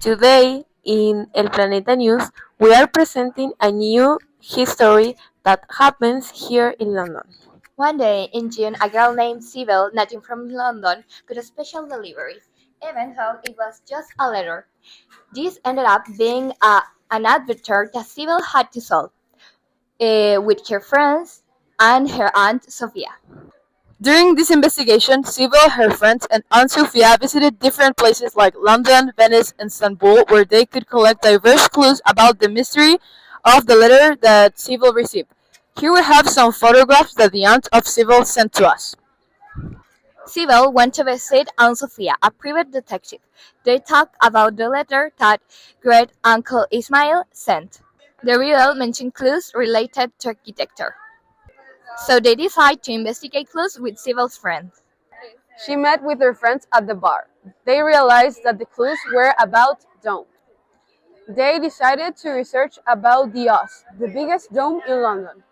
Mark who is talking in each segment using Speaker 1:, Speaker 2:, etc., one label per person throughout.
Speaker 1: Today, in El Planeta News, we are presenting a new history that happens here in London.
Speaker 2: One day in June, a girl named Sybil, not from London, got a special delivery, even though it was just a letter. This ended up being an adventure that Sybil had to solve with her friends and her aunt Sophia.
Speaker 1: During this investigation, Sybil, her friends, and Aunt Sophia visited different places like London, Venice, and Istanbul, where they could collect diverse clues about the mystery of the letter that Sybil received. Here we have some photographs that the aunt of Sybil sent to us.
Speaker 2: Sybil went to visit Aunt Sophia, a private detective. They talked about the letter that great uncle Ismail sent. The riddle mentioned clues related to architecture. So they decide to investigate clues with Sybil's friends.
Speaker 1: She met with her friends at the bar. They realized that the clues were about dome. They decided to research about the Oz, the biggest dome in London.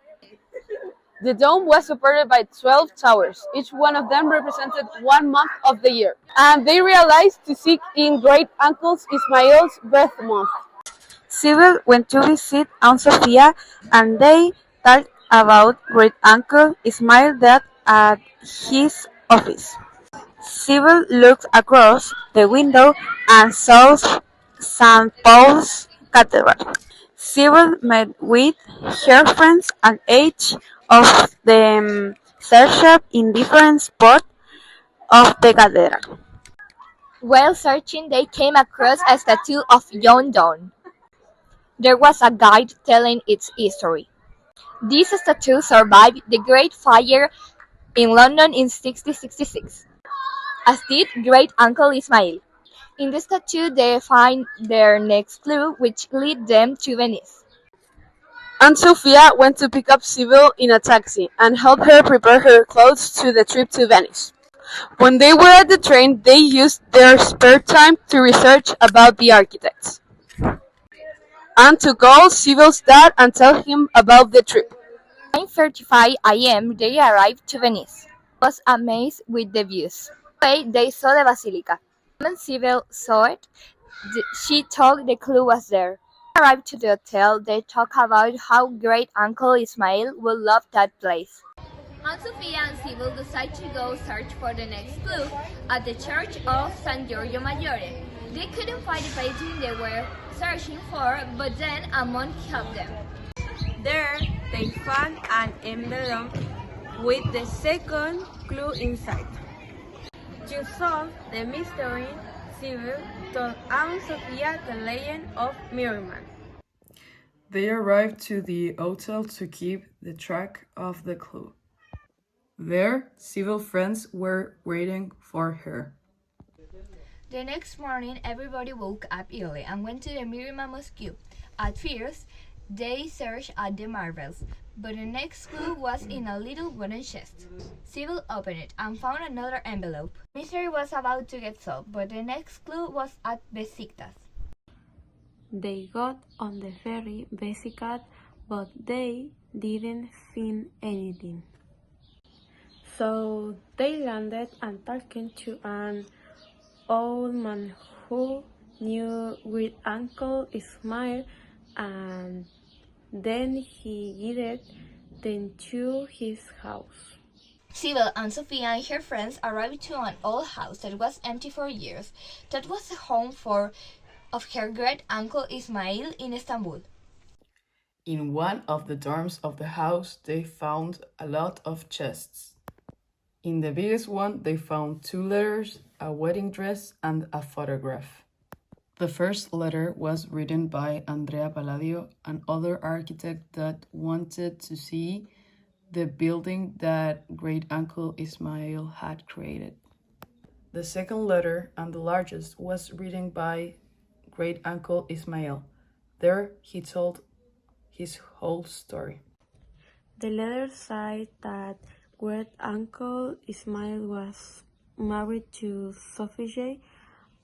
Speaker 1: The dome was supported by 12 towers. Each one of them represented 1 month of the year. And they realized to seek in great uncle Ismail's birth month. Sybil went to visit Aunt Sophia and they talked about great uncle Ismail that at his office. Sybil looked across the window and saw St. Paul's Cathedral. Sybil met with her friends and each of them searched in different spots of the cathedral.
Speaker 2: While searching, they came across a statue of John Donne. There was a guide telling its history. This statue survived the Great Fire in London in 1666, as did great uncle Ismail. In the statue, they find their next clue, which lead them to Venice.
Speaker 1: Aunt Sophia went to pick up Sybil in a taxi and help her prepare her clothes to the trip to Venice. When they were at the train, they used their spare time to research about the architects and to call Sybil's dad and tell him about the trip.
Speaker 2: 9:35 a.m. they arrived to Venice. Was amazed with the views. Way they saw the basilica. When Sybil saw it, she thought the clue was there. When they arrived to the hotel, they talked about how great Uncle Ismail would love that place. Aunt Sophia and Sybil decide to go search for the next clue at the church of San Giorgio Maggiore. They couldn't find the painting they were searching for, but then a monk helped them.
Speaker 1: There, they found an envelope with the second clue inside. To solve the mystery, Sybil told Aunt Sophia the legend of Merriman.
Speaker 3: They arrived to the hotel to keep the track of the clue. There, Sybil's friends were waiting for her.
Speaker 2: The next morning, everybody woke up early and went to the Merriman Mosque. At first, they searched at the marbles, but the next clue was in a little wooden chest. Sybil opened it and found another envelope. The mystery was about to get solved, but the next clue was at Besiktas.
Speaker 4: They got on the ferry Besiktas, but they didn't find anything. So they landed and talking to an old man who knew great uncle Ismail, and then he guided them to his house.
Speaker 2: Sybil and Sophia and her friends arrived to an old house that was empty for years. That was the home of her great uncle Ismail in Istanbul.
Speaker 3: In one of the dorms of the house, they found a lot of chests. In the biggest one, they found 2 letters, a wedding dress, and a photograph. The first letter was written by Andrea Palladio, an other architect that wanted to see the building that great-uncle Ismail had created. The second letter, and the largest, was written by great-uncle Ismail. There he told his whole story.
Speaker 4: The letter said that great uncle Ismail was married to Sophie,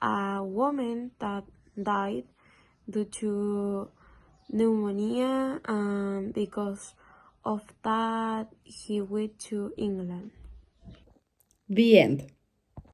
Speaker 4: a woman that died due to pneumonia, and because of that he went to England.
Speaker 5: The end.